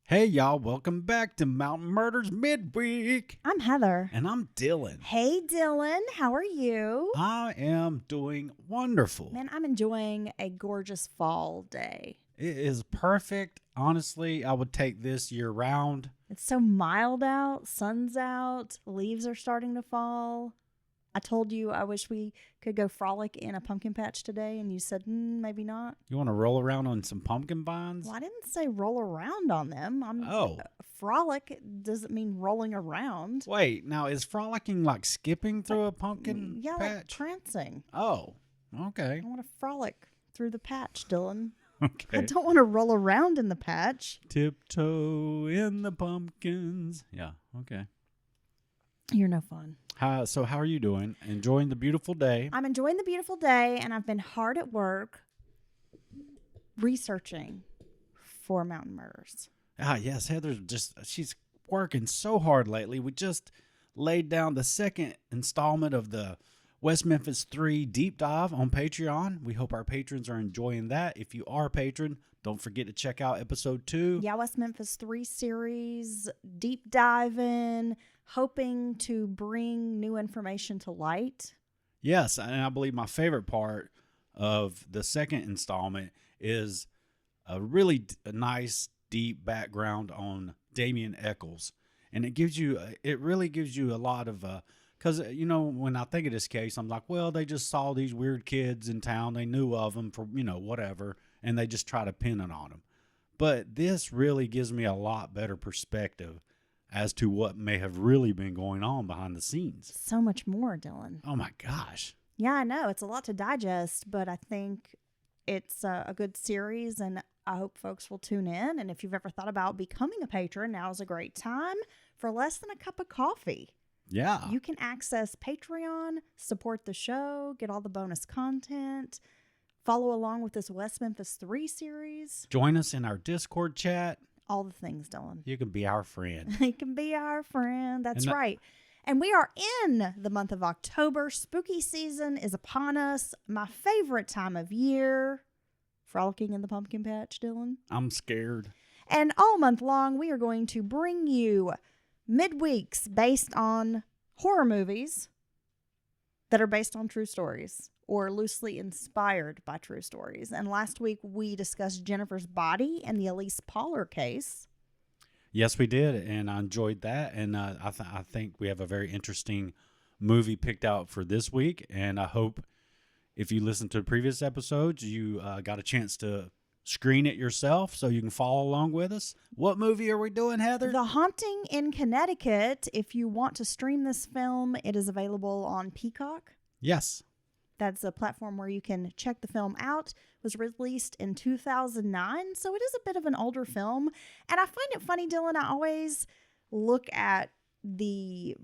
Hey, y'all, welcome back to Mountain Murders Midweek. I'm Heather. And I'm Dylan. Hey, Dylan. How are you? I am doing wonderful. Man, I'm enjoying a gorgeous fall day. It is perfect. Honestly, I would take this year round. It's so mild out, sun's out, leaves are starting to fall. I told you I wish we could go frolic in a pumpkin patch today, and you said, maybe not. You want to roll around on some pumpkin vines? Well, I didn't say roll around on them. Frolic doesn't mean rolling around. Wait, now is frolicking like skipping through a pumpkin Yeah, patch? like prancing. Oh, okay. I want to frolic through the patch, Dylan. Okay. I don't want to roll around in the patch. Tiptoe in the pumpkins. Yeah, okay. You're no fun. So how are you doing? Enjoying the beautiful day? I'm enjoying the beautiful day, and I've been hard at work researching for Mountain Murders. Yes, she's working so hard lately. We just laid down the second installment of the West Memphis 3 deep dive on Patreon. We hope our patrons are enjoying that. If you are a patron, don't forget to check out episode 2. Yeah, West Memphis 3 series, deep diving, hoping to bring new information to light. Yes, and I believe my favorite part of the second installment is a really nice, deep background on Damien Eccles. And it really gives you a lot of, because, when I think of this case, I'm like, well, they just saw these weird kids in town. They knew of them for, whatever, and they just try to pin it on them. But this really gives me a lot better perspective as to what may have really been going on behind the scenes. So much more, Dylan. Oh, my gosh. Yeah, I know. It's a lot to digest, but I think it's a good series, and I hope folks will tune in. And if you've ever thought about becoming a patron, now is a great time. For less than a cup of coffee, Yeah. you can access Patreon, support the show, get all the bonus content, follow along with this West Memphis 3 series. Join us in our Discord chat. All the things, Dylan. You can be our friend. He can be our friend. That's right. And we are in the month of October. Spooky season is upon us. My favorite time of year. Frolicking in the pumpkin patch, Dylan. I'm scared. And all month long, we are going to bring you midweeks based on horror movies that are based on true stories or loosely inspired by true stories. And last week, we discussed Jennifer's Body and the Elise Poller case. Yes, we did, and I enjoyed that. And I think we have a very interesting movie picked out for this week. And I hope if you listened to the previous episodes, you got a chance to screen it yourself so you can follow along with us. What movie are we doing, Heather? The Haunting in Connecticut. If you want to stream this film, it is available on Peacock. Yes. That's a platform where you can check the film out. It was released in 2009, so it is a bit of an older film. And I find it funny, Dylan, I always look at the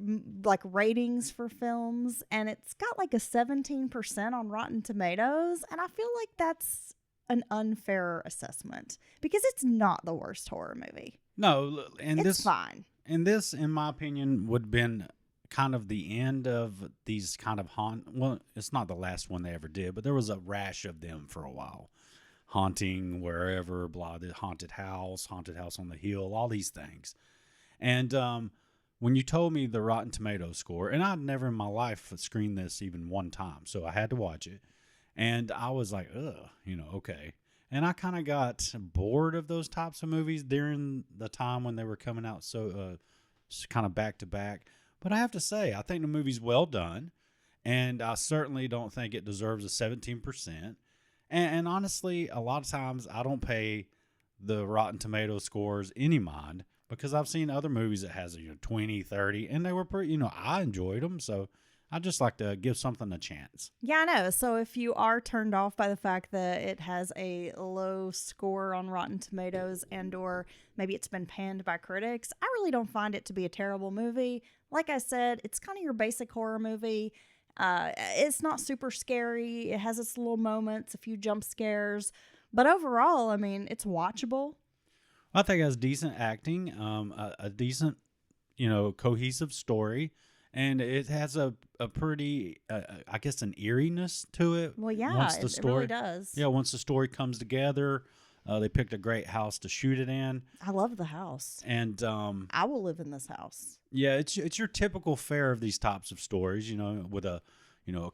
ratings for films, and it's got like a 17% on Rotten Tomatoes, and I feel like that's an unfair assessment because it's not the worst horror movie. No, and it's fine. And this, in my opinion, would have been kind of the end of these kind of well, it's not the last one they ever did, but there was a rash of them for a while. Haunting wherever, blah, the haunted house on the hill, all these things. And when you told me the Rotten Tomatoes score, and I'd never in my life screened this even one time, so I had to watch it. And I was like, okay. And I kind of got bored of those types of movies during the time when they were coming out so kind of back to back. But I have to say, I think the movie's well done, and I certainly don't think it deserves a 17%. And honestly, a lot of times I don't pay the Rotten Tomatoes scores any mind because I've seen other movies that has 20, 30, and they were pretty, I enjoyed them. So I just like to give something a chance. Yeah, I know. So if you are turned off by the fact that it has a low score on Rotten Tomatoes and or maybe it's been panned by critics, I really don't find it to be a terrible movie. Like I said, it's kind of your basic horror movie. It's not super scary. It has its little moments, a few jump scares. But overall, I mean, it's watchable. I think it has decent acting, a decent, cohesive story. And it has a pretty, I guess, an eeriness to it. Well, yeah, it really does. Yeah, once the story comes together, They picked a great house to shoot it in. I love the house. And I will live in this house. yeah, it's your typical fare of these types of stories, with a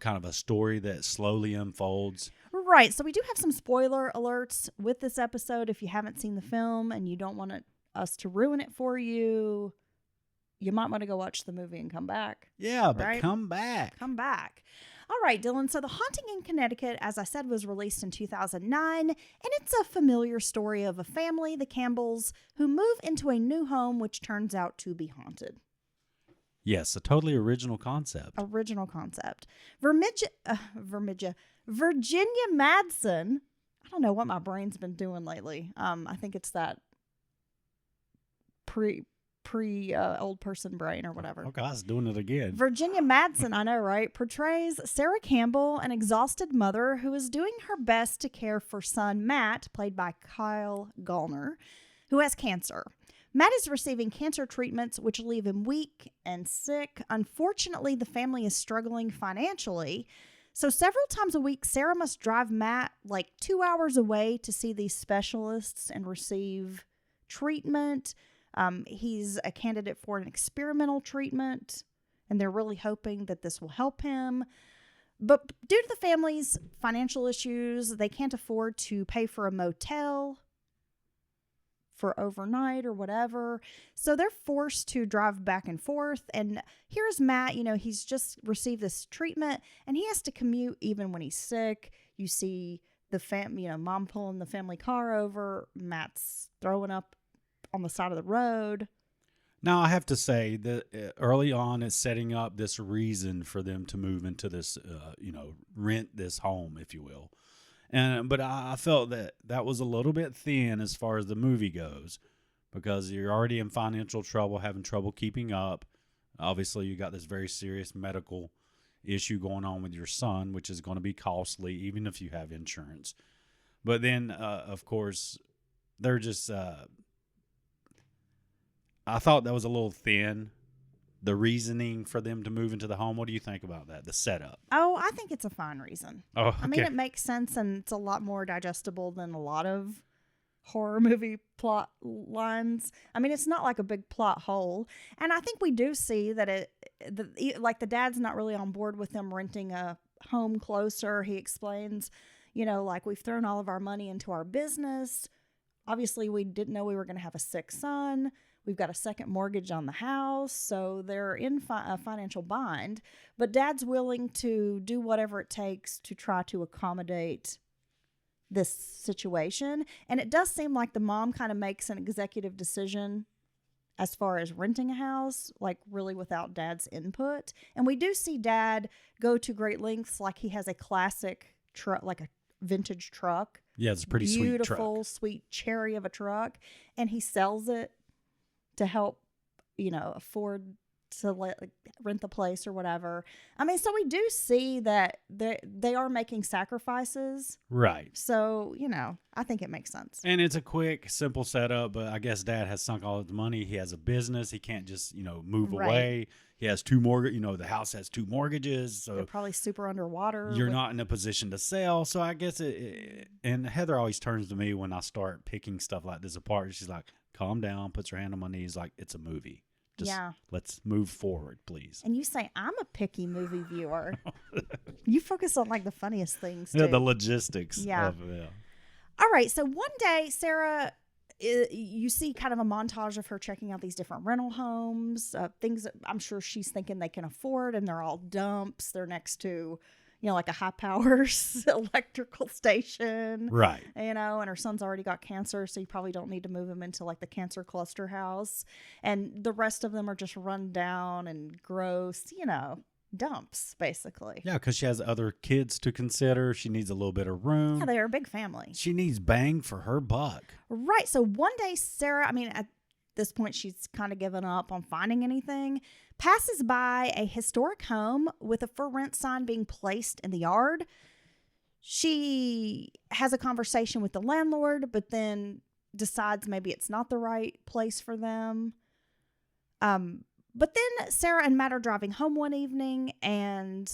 kind of a story that slowly unfolds. Right. So we do have some spoiler alerts with this episode. If you haven't seen the film and you don't want us to ruin it for you, you might want to go watch the movie and come back. Yeah, but right? come back. Come back. All right, Dylan. So The Haunting in Connecticut, as I said, was released in 2009, and it's a familiar story of a family, the Campbells, who move into a new home which turns out to be haunted. Yes, a totally original concept. Original concept. Virginia Madsen. I don't know what my brain's been doing lately. I think it's that pre old person brain or whatever. Okay, I was doing it again. Virginia Madsen, I know, right? Portrays Sarah Campbell, an exhausted mother who is doing her best to care for son Matt, played by Kyle Gallner, who has cancer. Matt is receiving cancer treatments which leave him weak and sick. Unfortunately, the family is struggling financially. So several times a week, Sarah must drive Matt like 2 hours away to see these specialists and receive treatment. He's a candidate for an experimental treatment, and they're really hoping that this will help him. But due to the family's financial issues, they can't afford to pay for a motel for overnight or whatever. So they're forced to drive back and forth. And here's Matt, he's just received this treatment and he has to commute even when he's sick. You see the mom pulling the family car over. Matt's throwing up on the side of the road. Now, I have to say that early on, it's setting up this reason for them to move into this, rent this home, if you will. But I felt that was a little bit thin as far as the movie goes, because you're already in financial trouble, having trouble keeping up. Obviously, you got this very serious medical issue going on with your son, which is going to be costly, even if you have insurance. But then, of course, they're just... I thought that was a little thin, the reasoning for them to move into the home. What do you think about that, the setup? Oh, I think it's a fine reason. Oh, okay. I mean, it makes sense, and it's a lot more digestible than a lot of horror movie plot lines. I mean, it's not like a big plot hole. And I think we do see that the dad's not really on board with them renting a home closer. He explains, we've thrown all of our money into our business. Obviously, we didn't know we were going to have a sick son. We've got a second mortgage on the house, so they're in a financial bind. But Dad's willing to do whatever it takes to try to accommodate this situation. And it does seem like the mom kind of makes an executive decision as far as renting a house, like really without Dad's input. And we do see Dad go to great lengths, like he has a classic truck, like a vintage truck. Yeah, it's a pretty sweet truck. Beautiful, sweet cherry of a truck. And he sells it to help, afford to rent the place or whatever. I mean, so we do see that they are making sacrifices. Right. So, I think it makes sense. And it's a quick, simple setup, but I guess Dad has sunk all his money. He has a business. He can't just, move away. He has two mortgages. The house has two mortgages. So they're probably super underwater. You're not in a position to sell. So I guess and Heather always turns to me when I start picking stuff like this apart. She's like, calm down, puts her hand on my knees like it's a movie. Just let's move forward, please. And you say, I'm a picky movie viewer. You focus on the funniest things too. Yeah, the logistics. Yeah. All right. So one day, Sarah, you see kind of a montage of her checking out these different rental homes, things that I'm sure she's thinking they can afford, and they're all dumps. They're next to, like a high powers electrical station. Right. And her son's already got cancer, so you probably don't need to move him into the cancer cluster house. And the rest of them are just run down and gross, dumps, basically. Yeah, because she has other kids to consider. She needs a little bit of room. Yeah, they're a big family. She needs bang for her buck. Right. So one day, Sarah, at this point, she's kind of given up on finding anything, passes by a historic home with a for rent sign being placed in the yard. She has a conversation with the landlord, but then decides maybe it's not the right place for them. But then Sarah and Matt are driving home one evening, and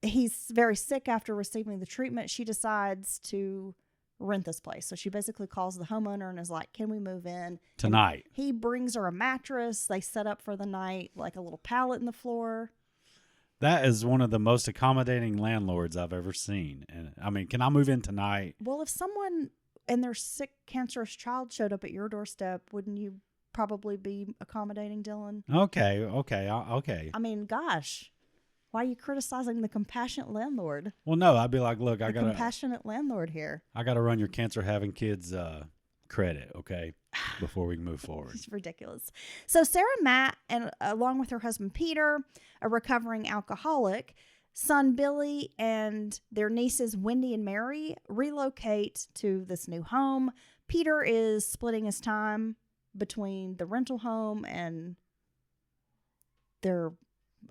he's very sick after receiving the treatment. She decides to rent this place. So she basically calls the homeowner and is like, can we move in tonight? And he brings her a mattress. They set up for the night, like a little pallet in the floor. That is one of the most accommodating landlords I've ever seen. And I mean, can I move in tonight? Well, if someone and their sick, cancerous child showed up at your doorstep, wouldn't you probably be accommodating, Dylan? Okay. I mean, gosh, why are you criticizing the compassionate landlord? Well, no, I'd be like, look, I got compassionate landlord here. I got to run your cancer having kids credit, okay, before we can move forward. It's ridiculous. So Sarah Matt, and along with her husband Peter, a recovering alcoholic, son Billy, and their nieces Wendy and Mary relocate to this new home. Peter is splitting his time between the rental home and their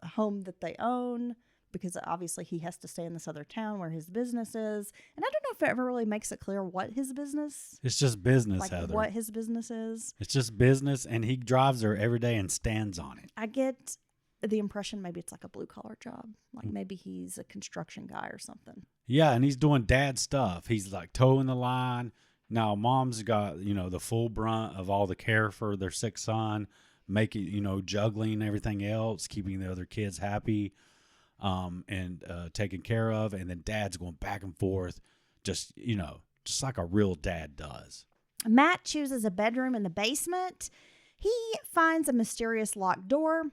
home that they own, because obviously he has to stay in this other town where his business is. And I don't know if it ever really makes it clear what his business. It's just business, like Heather. What his business is. It's just business, and he drives there every day and stands on it. I get the impression maybe it's like a blue collar job. Like maybe he's a construction guy or something. Yeah, and he's doing dad stuff. He's like towing the line. Now, mom's got, the full brunt of all the care for their sick son, making, juggling everything else, keeping the other kids happy. And taken care of, and then dad's going back and forth, just like a real dad does. Matt chooses a bedroom in the basement. He finds a mysterious locked door,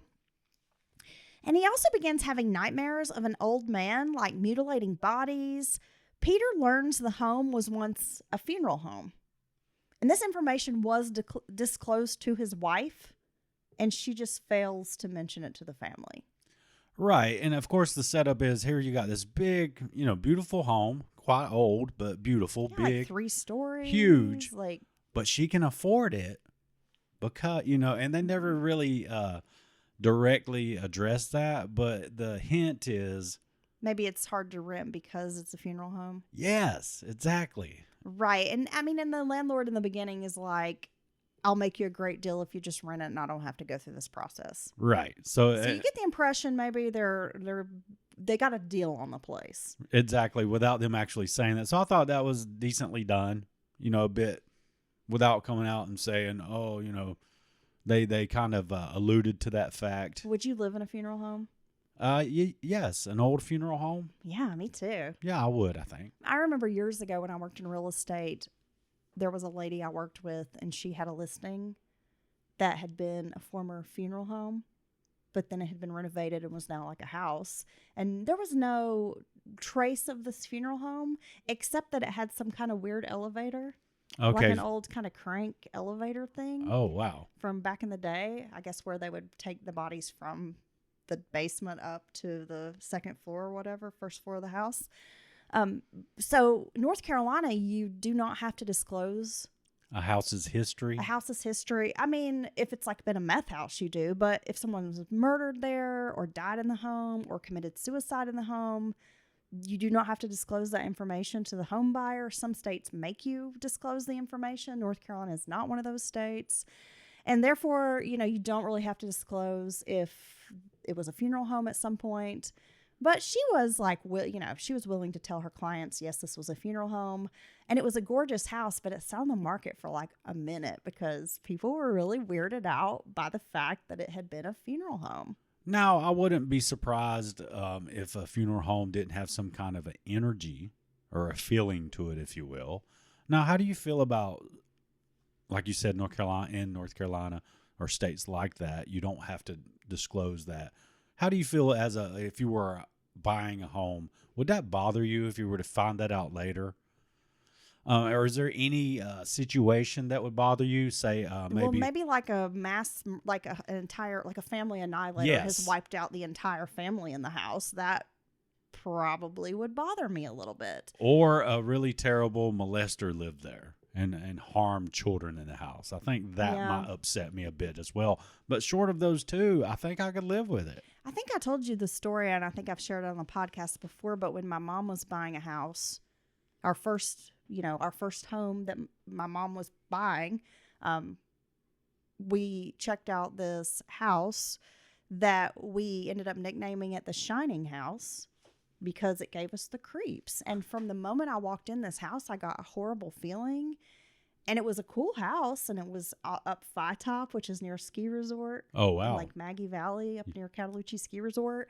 and he also begins having nightmares of an old man, like mutilating bodies. Peter learns the home was once a funeral home, and this information was disclosed to his wife, and she just fails to mention it to the family. Right. And of course the setup is here you got this big, beautiful home, quite old, but beautiful, big. Like 3 stories. Huge. Like, but she can afford it because, and they never really directly address that. But the hint is. Maybe it's hard to rent because it's a funeral home. Yes, exactly. Right. And I mean, and the landlord in the beginning is like, I'll make you a great deal if you just rent it and I don't have to go through this process. Right. So you get the impression maybe they got a deal on the place. Exactly, without them actually saying that. So I thought that was decently done, a bit without coming out and saying, oh, they kind of alluded to that fact. Would you live in a funeral home? Yes, an old funeral home. Yeah, me too. Yeah, I would, I think. I remember years ago when I worked in real estate, there was a lady I worked with, and she had a listing that had been a former funeral home, but then it had been renovated and was now like a house. And there was no trace of this funeral home, except that it had some kind of weird elevator. Okay. Like an old kind of crank elevator thing. Oh, wow. From back in the day, I guess, where they would take the bodies from the basement up to the second floor or whatever, first floor of the house. So North Carolina, you do not have to disclose a house's history. A house's history. I mean, if it's like been a meth house, you do. But if someone was murdered there or died in the home or committed suicide in the home, you do not have to disclose that information to the home buyer. Some states make you disclose the information. North Carolina is not one of those states. And therefore, you don't really have to disclose if it was a funeral home at some point. But she was like, she was willing to tell her clients, yes, this was a funeral home. And it was a gorgeous house, but it sat on the market for like a minute because people were really weirded out by the fact that it had been a funeral home. Now, I wouldn't be surprised if a funeral home didn't have some kind of an energy or a feeling to it, if you will. Now, how do you feel about, like you said, North Carolina or states like that? You don't have to disclose that. How do you feel if you were buying a home? Would that bother you if you were to find that out later? Or is there any situation that would bother you? Say maybe like a mass, like an entire, like a family annihilator has wiped out the entire family in the house. That probably would bother me a little bit. Or a really terrible molester lived there and harmed children in the house. I think that might upset me a bit as well. But short of those two, I think I could live with it. I think I told you the story, and I think I've shared it on the podcast before, but when my mom was buying a house, our first home that my mom was buying, we checked out this house that we ended up nicknaming it the Shining House because it gave us the creeps. And from the moment I walked in this house, I got a horrible feeling. And it was a cool house, and it was up Phi Top, which is near a ski resort. Oh, wow. Like Maggie Valley up near Cataloochee Ski Resort.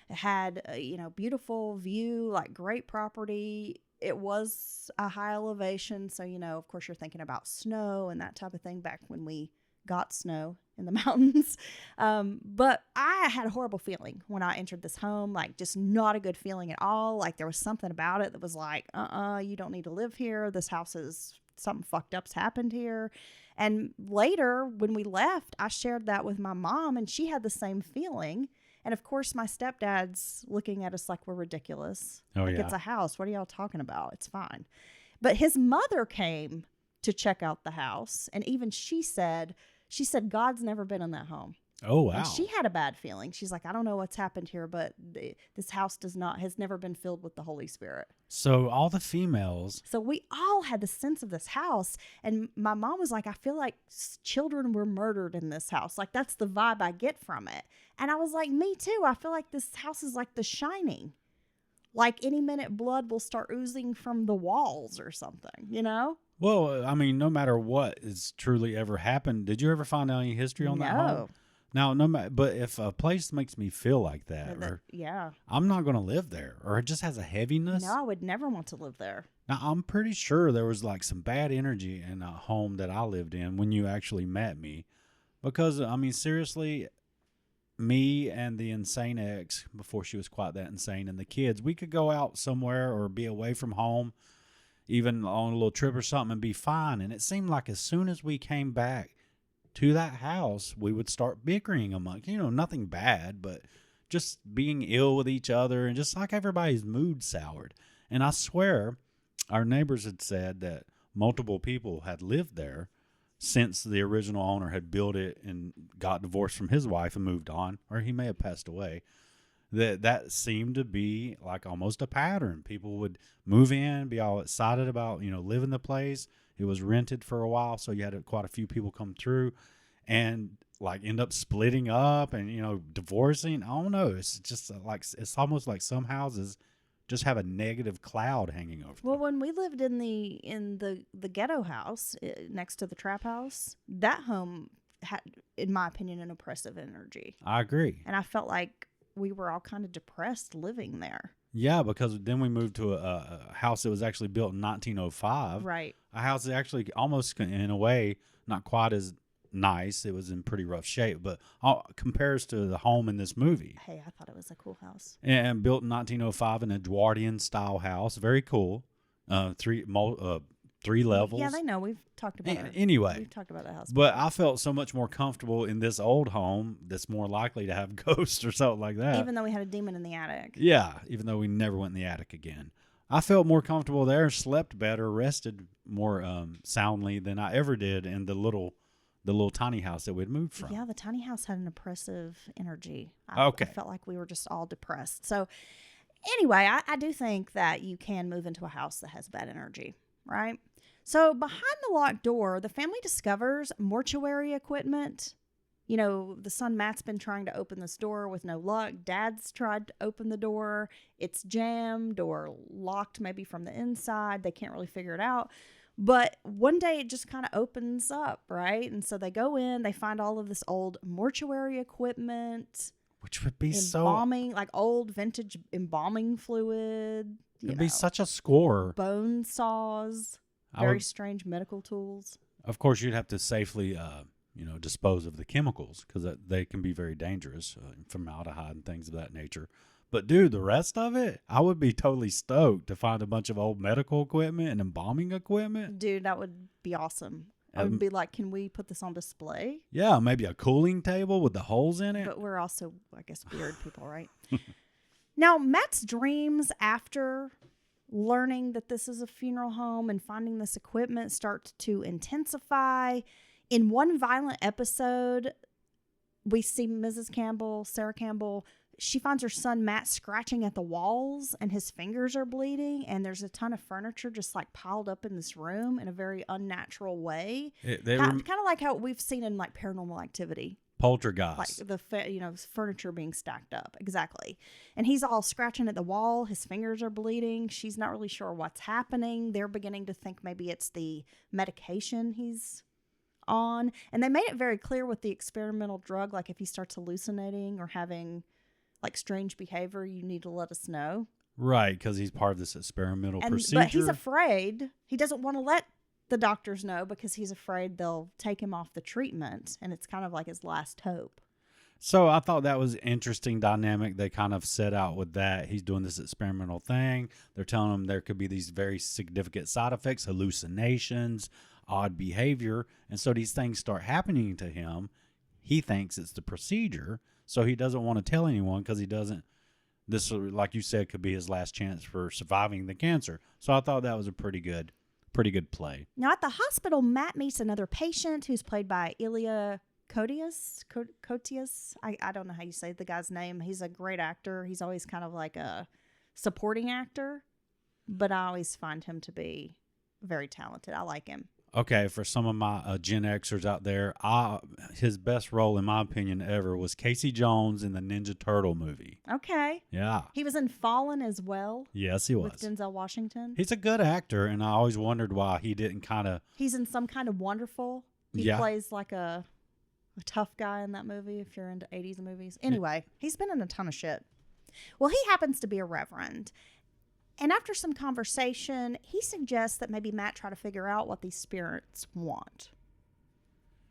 It had, beautiful view, like great property. It was a high elevation. So, of course, you're thinking about snow and that type of thing back when we got snow in the mountains. But I had a horrible feeling when I entered this home, like just not a good feeling at all. Like there was something about it that was like, you don't need to live here. This house is something fucked up's happened here. And later when we left, I shared that with my mom, and she had the same feeling. And of course, my stepdad's looking at us like we're ridiculous. Oh, like, yeah. It's a house. What are y'all talking about? It's fine. But his mother came to check out the house. And even she said, God's never been in that home. Oh, wow. And she had a bad feeling. She's like, I don't know what's happened here, but this house has never been filled with the Holy Spirit. So all the females. So we all had the sense of this house. And my mom was like, I feel like children were murdered in this house. Like, that's the vibe I get from it. And I was like, me too. I feel like this house is like The Shining. Like any minute blood will start oozing from the walls or something, Well, I mean, no matter what has truly ever happened, did you ever find out any history on that home? Now, no matter, but if a place makes me feel like that, I'm not going to live there, or it just has a heaviness. No, I would never want to live there. Now, I'm pretty sure there was like some bad energy in a home that I lived in when you actually met me, because I mean, seriously, me and the insane ex, before she was quite that insane, and the kids, we could go out somewhere or be away from home, even on a little trip or something, and be fine. And it seemed like as soon as we came back to that house, we would start bickering among, nothing bad, but just being ill with each other, and just like everybody's mood soured. And I swear our neighbors had said that multiple people had lived there since the original owner had built it and got divorced from his wife and moved on, or he may have passed away. That seemed to be like almost a pattern. People would move in, be all excited about, living the place. It was rented for a while, so you had quite a few people come through and like end up splitting up and, divorcing. I don't know. It's just it's almost like some houses just have a negative cloud hanging over them. Well, when we lived in the ghetto house next to the trap house, that home had, in my opinion, an oppressive energy. I agree. And I felt like we were all kind of depressed living there. Yeah, because then we moved to a house that was actually built in 1905. Right. A house that actually almost, in a way, not quite as nice. It was in pretty rough shape, but compares to the home in this movie. Hey, I thought it was a cool house. And built in 1905, an Edwardian style house. Very cool. Three levels. Yeah, they know. We've talked about it. Anyway. We've talked about that house. But I felt so much more comfortable in this old home that's more likely to have ghosts or something like that. Even though we had a demon in the attic. Yeah, even though we never went in the attic again. I felt more comfortable there, slept better, rested more soundly than I ever did in the little tiny house that we'd moved from. Yeah, the tiny house had an oppressive energy. I felt like we were just all depressed. So anyway, I do think that you can move into a house that has bad energy, right? So behind the locked door, the family discovers mortuary equipment. The son Matt's been trying to open this door with no luck. Dad's tried to open the door. It's jammed or locked maybe from the inside. They can't really figure it out. But one day it just kind of opens up, right? And so they go in, they find all of this old mortuary equipment. Which would be embalming, like old vintage embalming fluid. It'd be such a score. Bone saws, very strange medical tools. Of course, you'd have to safely, dispose of the chemicals because they can be very dangerous, formaldehyde and things of that nature. But dude, the rest of it, I would be totally stoked to find a bunch of old medical equipment and embalming equipment. Dude, that would be awesome. I would be like, can we put this on display? Yeah, maybe a cooling table with the holes in it. But we're also, I guess, weird people, right? Now, Matt's dreams after learning that this is a funeral home and finding this equipment start to intensify. In one violent episode, we see Mrs. Campbell, Sarah Campbell, she finds her son Matt scratching at the walls and his fingers are bleeding, and there's a ton of furniture just like piled up in this room in a very unnatural way. Kind of like how we've seen in like Paranormal Activity. Poltergeist. Furniture being stacked up. Exactly. And he's all scratching at the wall. His fingers are bleeding. She's not really sure what's happening. They're beginning to think maybe it's the medication he's on. And they made it very clear with the experimental drug, like if he starts hallucinating or having like strange behavior, you need to let us know. Right, because he's part of this experimental procedure. But he's afraid. He doesn't want to let the doctors know because he's afraid they'll take him off the treatment, and it's kind of like his last hope. So I thought that was interesting dynamic. They kind of set out with that. He's doing this experimental thing. They're telling him there could be these very significant side effects, hallucinations, odd behavior. And so these things start happening to him. He thinks it's the procedure. So he doesn't want to tell anyone because he doesn't. This, like you said, could be his last chance for surviving the cancer. So I thought that was a pretty good play. Now at the hospital, Matt meets another patient who's played by Ilya Kotias. I don't know how you say the guy's name. He's a great actor. He's always kind of like a supporting actor, but I always find him to be very talented. I like him. Okay, for some of my Gen Xers out there, his best role, in my opinion, ever was Casey Jones in the Ninja Turtle movie. Okay. Yeah. He was in Fallen as well. Yes, he was. With Denzel Washington. He's a good actor, and I always wondered why he didn't kind of... He's in Some Kind of Wonderful. He plays like a tough guy in that movie, if you're into 80s movies. Anyway, he's been in a ton of shit. Well, he happens to be a reverend. And after some conversation, he suggests that maybe Matt try to figure out what these spirits want.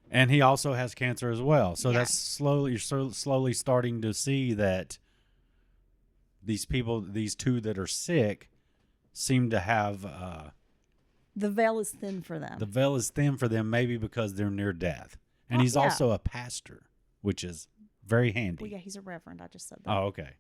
And he also has cancer as well. So Yes. that's slowly starting to see that these people, these two that are sick, seem to have... the veil is thin for them. The veil is thin for them, maybe because they're near death. And he's also a pastor, which is very handy. Well, yeah, he's a reverend. I just said that. Oh, okay.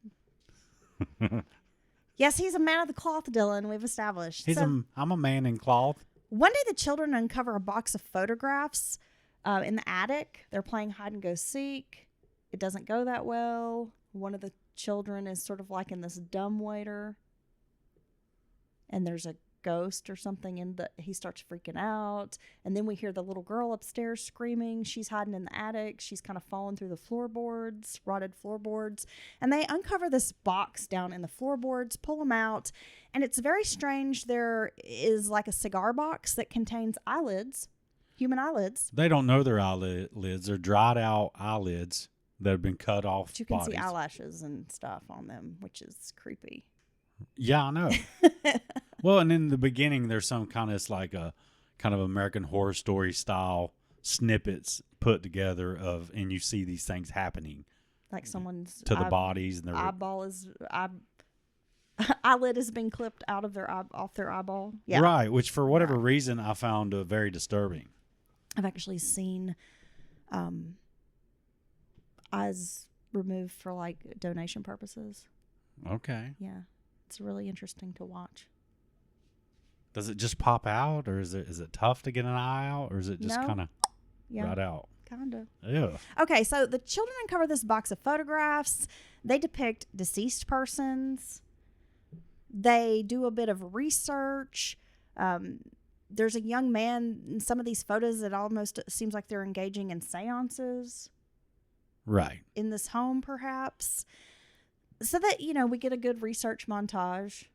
Yes, he's a man of the cloth, Dylan. We've established. I'm a man in cloth. One day the children uncover a box of photographs in the attic. They're playing hide and go seek. It doesn't go that well. One of the children is sort of like in this dumbwaiter. And there's a ghost or something he starts freaking out. And then we hear the little girl upstairs screaming. She's hiding in the attic. She's kind of falling through the floorboards, rotted floorboards. And they uncover this box down in the floorboards, pull them out. And it's very strange. There is like a cigar box that contains eyelids, human eyelids. They don't know they're eyelids. They're dried out eyelids that have been cut off. But you can see eyelashes and stuff on them, which is creepy. Yeah, I know. Well, and in the beginning, there's some kind of like a kind of American Horror Story style snippets put together and you see these things happening, like someone's to the bodies and their eyelid has been clipped out of off their eyeball. Yeah, right. Which for whatever reason I found very disturbing. I've actually seen eyes removed for like donation purposes. Okay. Yeah. It's really interesting to watch. Does it just pop out, or is it tough to get an eye out, or is it just kind of right out? Kind of. Yeah. Okay, so the children uncover this box of photographs. They depict deceased persons. They do a bit of research. There's a young man in some of these photos that almost seems like they're engaging in seances. Right. In this home, perhaps. So that, we get a good research montage.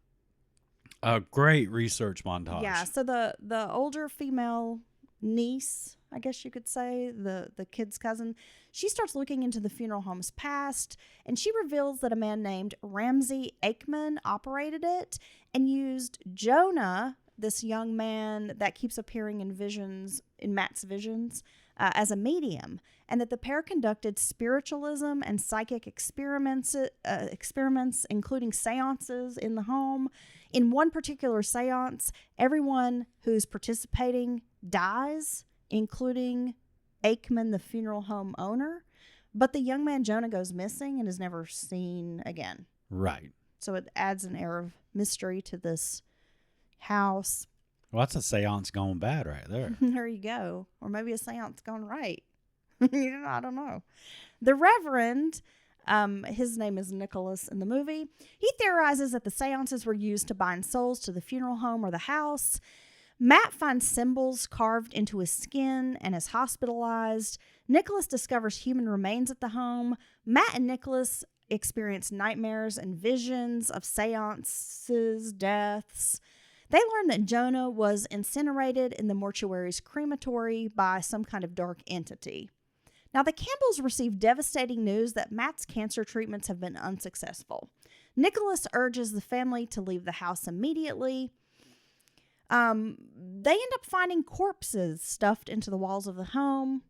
A great research montage. Yeah, so the older female niece, I guess you could say, the kid's cousin, she starts looking into the funeral home's past, and she reveals that a man named Ramsey Aikman operated it and used Jonah, this young man that keeps appearing in Matt's visions, as a medium, and that the pair conducted spiritualism and psychic experiments, including seances in the home. In one particular seance, everyone who's participating dies, including Aikman, the funeral home owner. But the young man Jonah goes missing and is never seen again. Right. So it adds an air of mystery to this house. Well, that's a seance gone bad right there. There you go. Or maybe a seance gone right. I don't know. The Reverend, his name is Nicholas in the movie. He theorizes that the seances were used to bind souls to the funeral home or the house. Matt finds symbols carved into his skin and is hospitalized. Nicholas discovers human remains at the home. Matt and Nicholas experience nightmares and visions of seances, deaths. They learn that Jonah was incinerated in the mortuary's crematory by some kind of dark entity. Now, the Campbells receive devastating news that Matt's cancer treatments have been unsuccessful. Nicholas urges the family to leave the house immediately. They end up finding corpses stuffed into the walls of the home.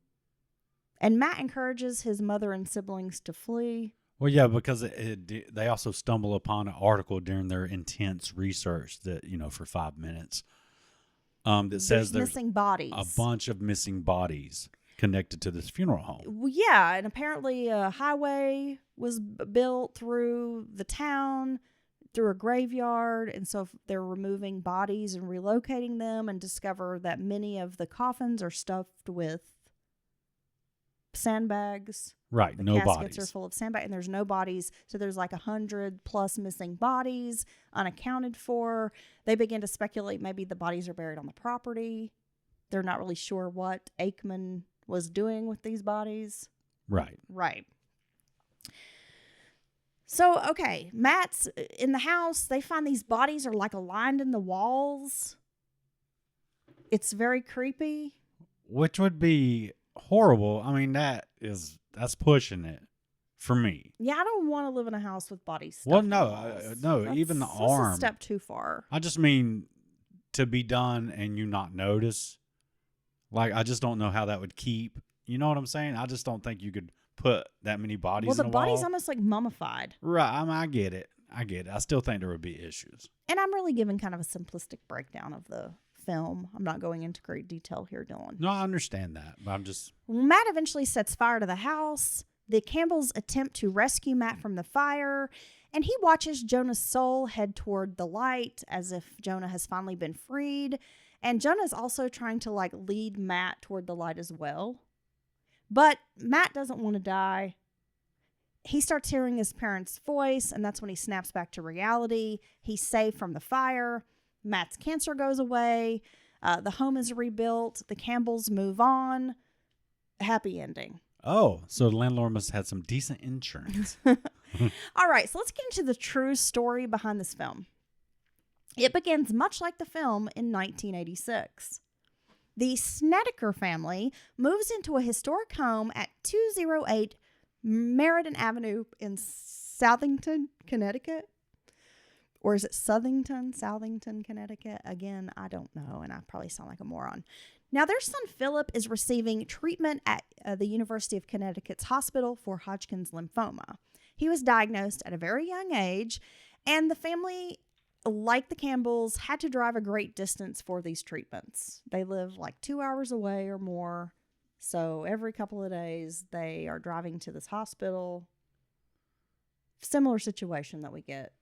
And Matt encourages his mother and siblings to flee. Well, yeah, because they also stumble upon an article during their intense research that, for 5 minutes, that says there's missing bodies. A bunch of missing bodies connected to this funeral home. Well, yeah, and apparently a highway was built through the town, through a graveyard, and so they're removing bodies and relocating them, and discover that many of the coffins are stuffed with sandbags. Right, no caskets bodies. are full of sandbags, and there's no bodies. So there's like 100+ missing bodies, unaccounted for. They begin to speculate maybe the bodies are buried on the property. They're not really sure what Aikman was doing with these bodies. Right. So, okay, Matt's in the house. They find these bodies are like aligned in the walls. It's very creepy. Which would be horrible. I mean, that's pushing it for me. Yeah, I don't want to live in a house with bodies. Well, no, even the arm. That's a step too far. I just mean to be done and you not notice. Like, I just don't know how that would keep. You know what I'm saying? I just don't think you could put that many bodies in a wall. Well, the body's almost like mummified. Right. I get it. I still think there would be issues. And I'm really giving kind of a simplistic breakdown of the film. I'm not going into great detail here, Dylan. No, I understand that, but I'm just... Matt eventually sets fire to the house. The Campbells attempt to rescue Matt from the fire, and he watches Jonah's soul head toward the light as if Jonah has finally been freed. And Jonah's also trying to lead Matt toward the light as well. But Matt doesn't want to die. He starts hearing his parents' voice, and that's when he snaps back to reality. He's saved from the fire. Matt's cancer goes away. The home is rebuilt. The Campbells move on. Happy ending. Oh, so the landlord must have had some decent insurance. All right, so let's get into the true story behind this film. It begins much like the film in 1986. The Snedeker family moves into a historic home at 208 Meriden Avenue in Southington, Connecticut. Or is it Southington, Connecticut? Again, I don't know, and I probably sound like a moron. Now, their son Philip is receiving treatment at the University of Connecticut's hospital for Hodgkin's lymphoma. He was diagnosed at a very young age, and the family, like the Campbells, had to drive a great distance for these treatments. They live 2 hours away or more, so every couple of days they are driving to this hospital. Similar situation that we get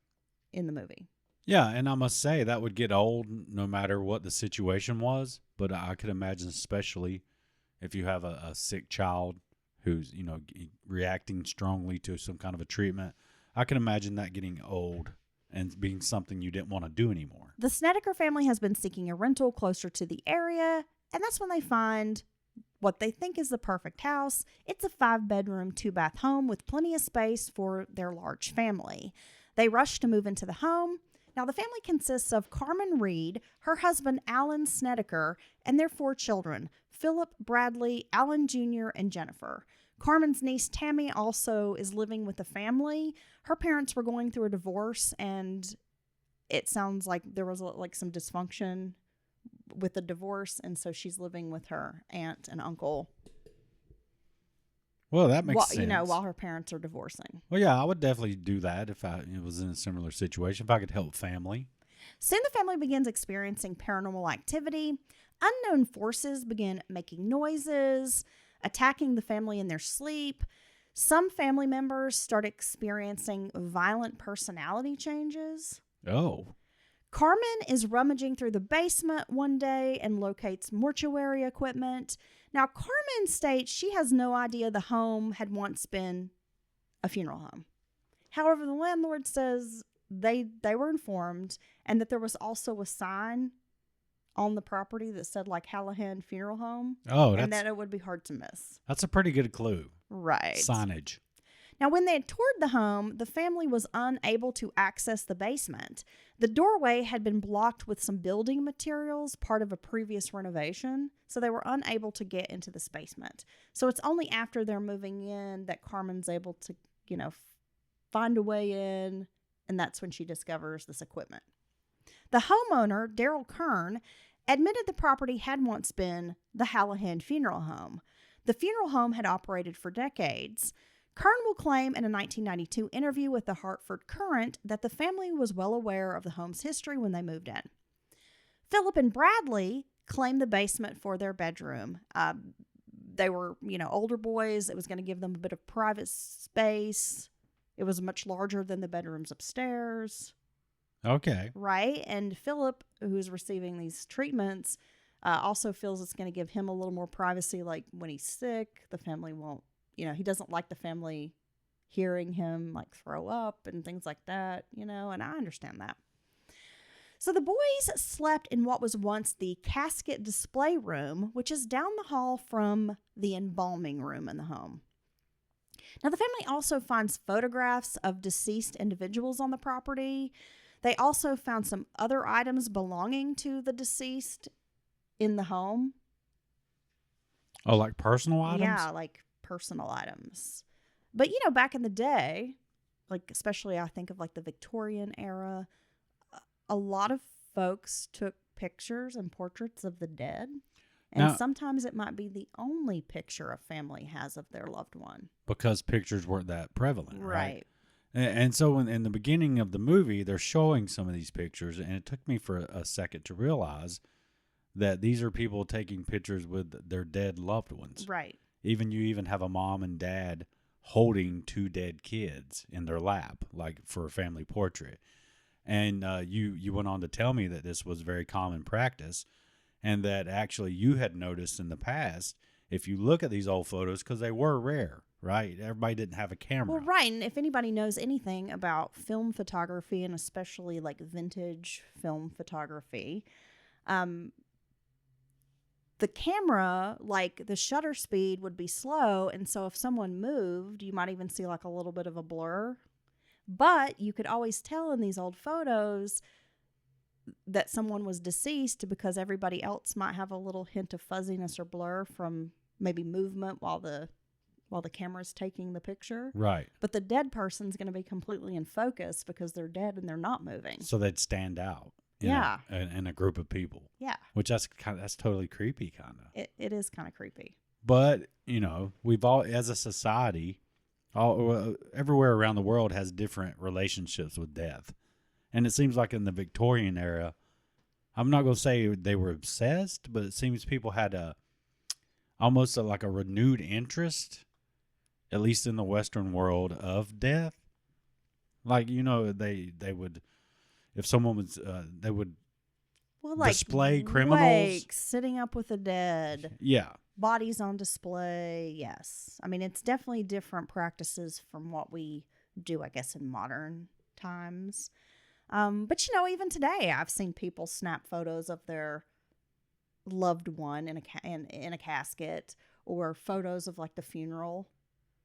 in the movie. Yeah, and I must say that would get old no matter what the situation was, but I could imagine especially if you have a sick child who's, reacting strongly to some kind of a treatment. I can imagine that getting old and being something you didn't want to do anymore. The Snedeker family has been seeking a rental closer to the area, and that's when they find what they think is the perfect house. It's a 5-bedroom, 2-bath home with plenty of space for their large family. They rush to move into the home. Now, the family consists of Carmen Reed, her husband Alan Snedeker, and their 4 children, Philip, Bradley, Alan Jr., and Jennifer. Carmen's niece Tammy also is living with the family. Her parents were going through a divorce, and it sounds like there was some dysfunction with the divorce, and so she's living with her aunt and uncle. Well, that makes sense. While her parents are divorcing. Well, yeah, I would definitely do that if I was in a similar situation, if I could help family. Soon the family begins experiencing paranormal activity. Unknown forces begin making noises, attacking the family in their sleep. Some family members start experiencing violent personality changes. Oh. Carmen is rummaging through the basement one day and locates mortuary equipment. Now, Carmen states she has no idea the home had once been a funeral home. However, the landlord says they were informed and that there was also a sign on the property that said like Hallahan Funeral Home. Oh, and that it would be hard to miss. That's a pretty good clue. Right. Signage. Now, when they had toured the home, the family was unable to access the basement. The doorway had been blocked with some building materials, part of a previous renovation, so they were unable to get into this basement. So it's only after they're moving in that Carmen's able to, find a way in, and that's when she discovers this equipment. The homeowner, Daryl Kern, admitted the property had once been the Hallahan Funeral Home. The funeral home had operated for decades. Kern will claim in a 1992 interview with the Hartford Courant that the family was well aware of the home's history when they moved in. Philip and Bradley claimed the basement for their bedroom. They were, older boys. It was going to give them a bit of private space. It was much larger than the bedrooms upstairs. Okay. Right? And Philip, who's receiving these treatments, also feels it's going to give him a little more privacy. Like when he's sick, the family won't, he doesn't like the family hearing him like throw up and things like that, and I understand that. So the boys slept in what was once the casket display room, which is down the hall from the embalming room in the home. Now, the family also finds photographs of deceased individuals on the property. They also found some other items belonging to the deceased in the home. Oh, like personal items? Yeah, like personal items. But, back in the day, like especially I think of like the Victorian era, a lot of folks took pictures and portraits of the dead. And now, sometimes it might be the only picture a family has of their loved one. Because pictures weren't that prevalent, right? Right. And so in the beginning of the movie, they're showing some of these pictures, and it took me for a second to realize that these are people taking pictures with their dead loved ones. Right. You even have a mom and dad holding two dead kids in their lap, like for a family portrait. And you went on to tell me that this was very common practice, and that actually you had noticed in the past, if you look at these old photos, because they were rare, right? Everybody didn't have a camera. Well, right. And if anybody knows anything about film photography, and especially like vintage film photography, the camera, like the shutter speed would be slow. And so if someone moved, you might even see like a little bit of a blur. But you could always tell in these old photos that someone was deceased because everybody else might have a little hint of fuzziness or blur from maybe movement while the camera's taking the picture. Right. But the dead person's going to be completely in focus because they're dead and they're not moving. So they'd stand out. Yeah. In a group of people. Yeah. Which that's totally creepy, kind of. It is kind of creepy. But, we've all, as a society, everywhere around the world has different relationships with death. And it seems like in the Victorian era, I'm not going to say they were obsessed, but it seems people had almost like a renewed interest, at least in the Western world, of death. Like, they would, if someone was, they would display criminals. Wakes, sitting up with the dead. Yeah. Bodies on display. Yes. I mean, it's definitely different practices from what we do, I guess, in modern times. But even today, I've seen people snap photos of their loved one in a casket, or photos of like the funeral.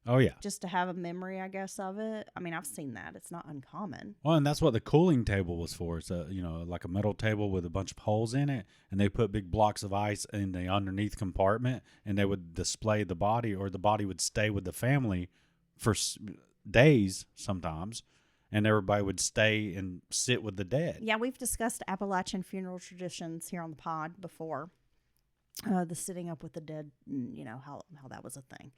Oh yeah, just to have a memory, I guess, of it. I mean, I've seen that; it's not uncommon. Well, and that's what the cooling table was for. It's like a metal table with a bunch of holes in it, and they put big blocks of ice in the underneath compartment, and they would display the body, or the body would stay with the family for days sometimes. And everybody would stay and sit with the dead. Yeah, we've discussed Appalachian funeral traditions here on the pod before. The sitting up with the dead, how that was a thing.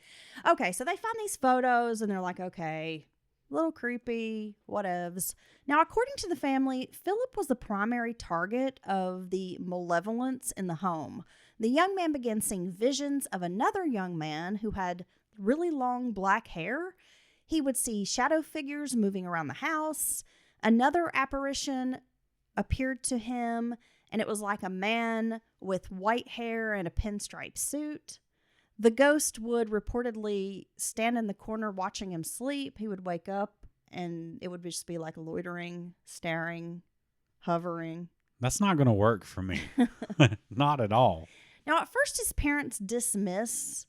Okay, so they find these photos and they're like, okay, a little creepy, whatevs. Now, according to the family, Philip was the primary target of the malevolence in the home. The young man began seeing visions of another young man who had really long black hair. He would see shadow figures moving around the house. Another apparition appeared to him, and it was like a man with white hair and a pinstripe suit. The ghost would reportedly stand in the corner watching him sleep. He would wake up, and it would just be like loitering, staring, hovering. That's not going to work for me. Not at all. Now, at first, his parents dismiss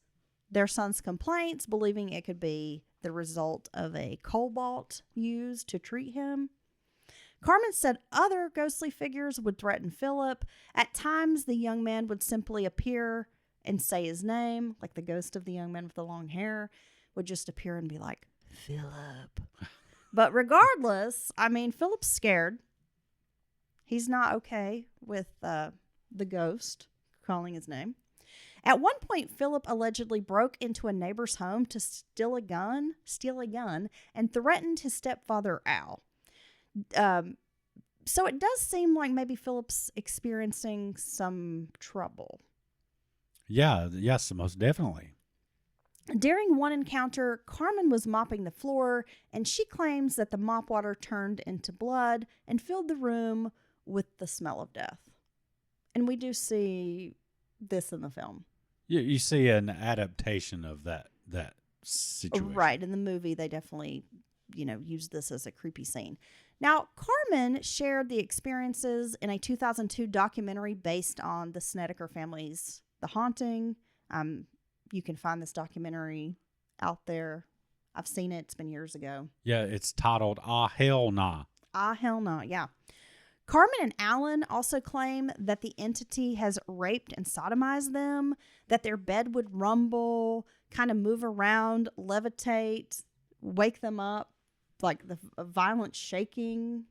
their son's complaints, believing it could be the result of a cobalt used to treat him. Carmen said other ghostly figures would threaten Philip. At times, the young man would simply appear and say his name, like the ghost of the young man with the long hair would just appear and be like, Philip. But regardless, I mean, Philip's scared. He's not okay with the ghost calling his name. At one point, Philip allegedly broke into a neighbor's home to steal a gun, and threatened his stepfather, Al. So it does seem like maybe Philip's experiencing some trouble. Yeah, yes, most definitely. During one encounter, Carmen was mopping the floor, and she claims that the mop water turned into blood and filled the room with the smell of death. And we do see this in the film. You see an adaptation of that situation. Right. In the movie, they definitely, use this as a creepy scene. Now, Carmen shared the experiences in a 2002 documentary based on the Snedeker family's The Haunting. You can find this documentary out there. I've seen it. It's been years ago. Yeah, it's titled Ah Hell Nah. Ah Hell Nah, yeah. Carmen and Alan also claim that the entity has raped and sodomized them, that their bed would rumble, kind of move around, levitate, wake them up, like the violent shaking.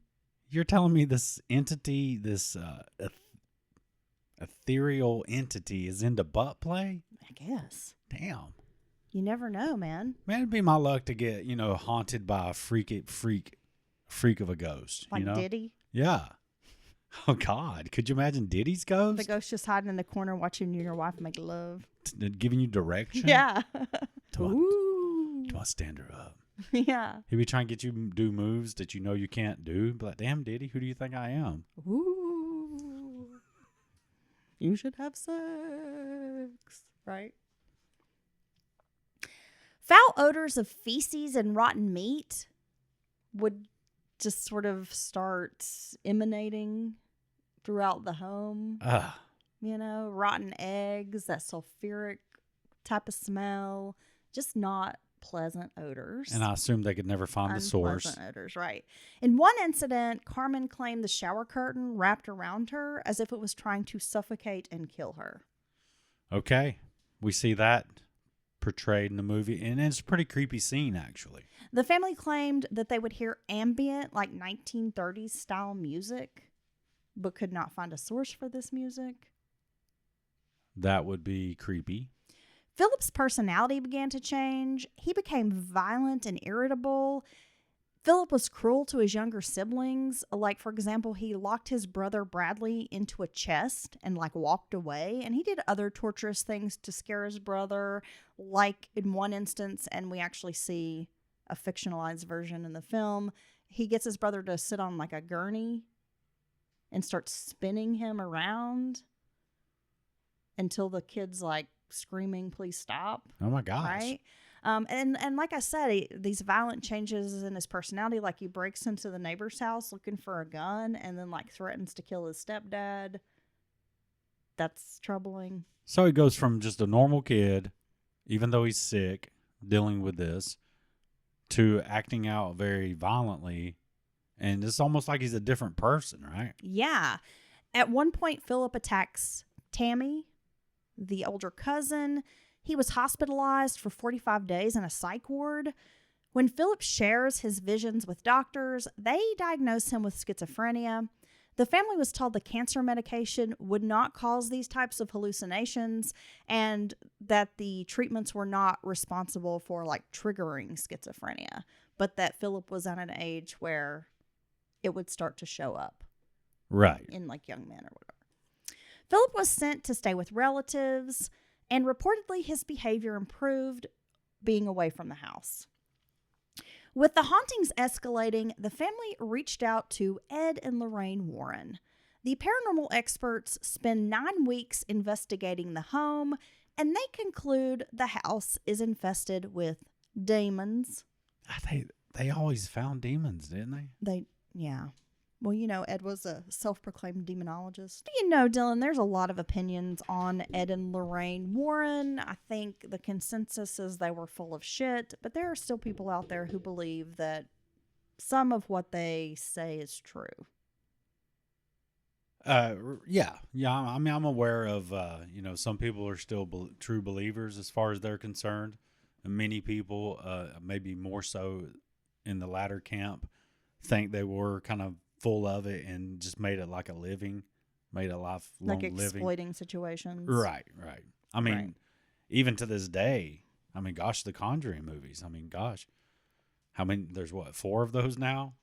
You're telling me this entity, this ethereal entity is into butt play? I guess. Damn. You never know, man. Man, it'd be my luck to get, haunted by a freak of a ghost. Like Diddy? Yeah. Oh, God. Could you imagine Diddy's ghost? The ghost just hiding in the corner watching you and your wife make love. Giving you direction? Yeah. Do I stand her up? Yeah. He'd be trying to get you to do moves that you can't do. But like, damn, Diddy, who do you think I am? Ooh. You should have sex. Right? Foul odors of feces and rotten meat would just sort of start emanating throughout the home. Rotten eggs, that sulfuric type of smell, just not pleasant odors. And I assume they could never find the source. Unpleasant odors, right. In one incident, Carmen claimed the shower curtain wrapped around her as if it was trying to suffocate and kill her. Okay. We see that portrayed in the movie, and it's a pretty creepy scene, actually. The family claimed that they would hear ambient, like 1930s style music, but could not find a source for this music. That would be creepy. Philip's personality began to change. He became violent and irritable. Philip was cruel to his younger siblings. Like, for example, he locked his brother Bradley into a chest and, walked away. And he did other torturous things to scare his brother. Like, in one instance, and we actually see a fictionalized version in the film, he gets his brother to sit on, a gurney and starts spinning him around until the kid's, screaming, please stop. Oh, my gosh. Right? And like I said, these violent changes in his personality, he breaks into the neighbor's house looking for a gun and then threatens to kill his stepdad. That's troubling. So he goes from just a normal kid, even though he's sick, dealing with this, to acting out very violently. And it's almost like he's a different person, right? Yeah. At one point, Philip attacks Tammy, the older cousin. He was hospitalized for 45 days in a psych ward. When Philip shares his visions with doctors, they diagnose him with schizophrenia. The family was told the cancer medication would not cause these types of hallucinations and that the treatments were not responsible for triggering schizophrenia, but that Philip was at an age where it would start to show up. Right. In young men or whatever. Philip was sent to stay with relatives, and reportedly his behavior improved being away from the house. With the hauntings escalating, the family reached out to Ed and Lorraine Warren. The paranormal experts spend 9 weeks investigating the home, and they conclude the house is infested with demons. They always found demons, didn't they? Yeah. Well, Ed was a self-proclaimed demonologist. Dylan, there's a lot of opinions on Ed and Lorraine Warren. I think the consensus is they were full of shit, but there are still people out there who believe that some of what they say is true. Yeah. I mean, I'm aware of, some people are still true believers as far as they're concerned. And many people, maybe more so in the latter camp, think they were kind of full of it and just made it like a living, made a lifelong like exploiting living situations. Right. I mean, Right. even to this day, I mean, gosh, the Conjuring movies. I mean, gosh, how many? There's 4 of those now.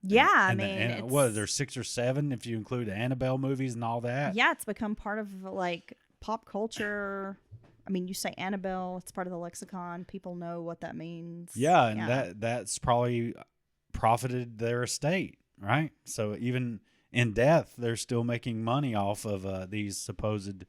Yeah, There's 6 or 7 if you include the Annabelle movies and all that. Yeah, it's become part of like pop culture. I mean, you say Annabelle, it's part of the lexicon. People know what that means. Yeah, and that's probably profited their estate, right? So even in death, they're still making money off of these supposed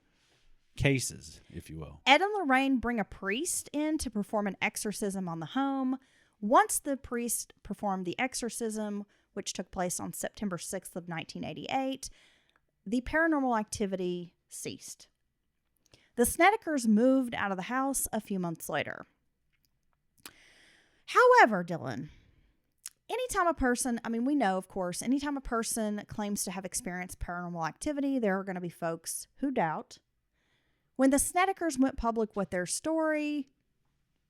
cases, if you will. Ed and Lorraine bring a priest in to perform an exorcism on the home. Once the priest performed the exorcism, which took place on September 6th of 1988, the paranormal activity ceased. The Snedekers moved out of the house a few months later. However, Dylan, anytime a person, we know, of course, anytime a person claims to have experienced paranormal activity, there are going to be folks who doubt. When the Snedekers went public with their story,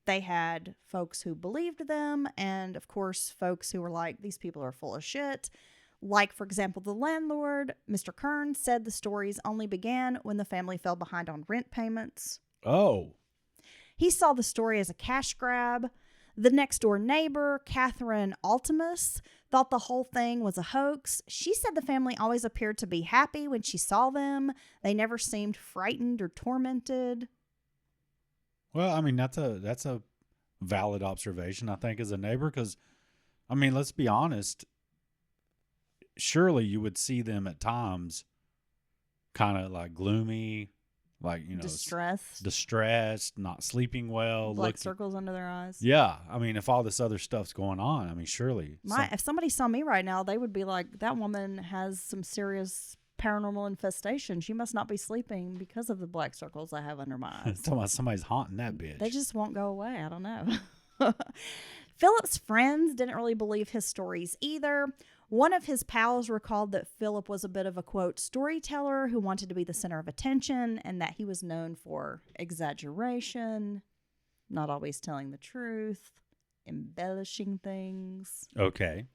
they had folks who believed them, and of course, folks who were like, these people are full of shit. Like, for example, the landlord, Mr. Kern, said the stories only began when the family fell behind on rent payments. Oh. He saw the story as a cash grab. The next door neighbor, Catherine Altimus, thought the whole thing was a hoax. She said the family always appeared to be happy when she saw them. They never seemed frightened or tormented. Well, I mean, that's a valid observation, I think, as a neighbor, because, I mean, let's be honest. Surely you would see them at times kind of like gloomy, like, distressed, not sleeping well. Black circles under their eyes. Yeah. I mean, if all this other stuff's going on, I mean, surely. If somebody saw me right now, they would be like, that woman has some serious paranormal infestation. She must not be sleeping because of the black circles I have under my eyes. Somebody's haunting that bitch. They just won't go away. I don't know. Philip's friends didn't really believe his stories either. One of his pals recalled that Philip was a bit of a, quote, storyteller who wanted to be the center of attention, and that he was known for exaggeration, not always telling the truth, embellishing things. Okay.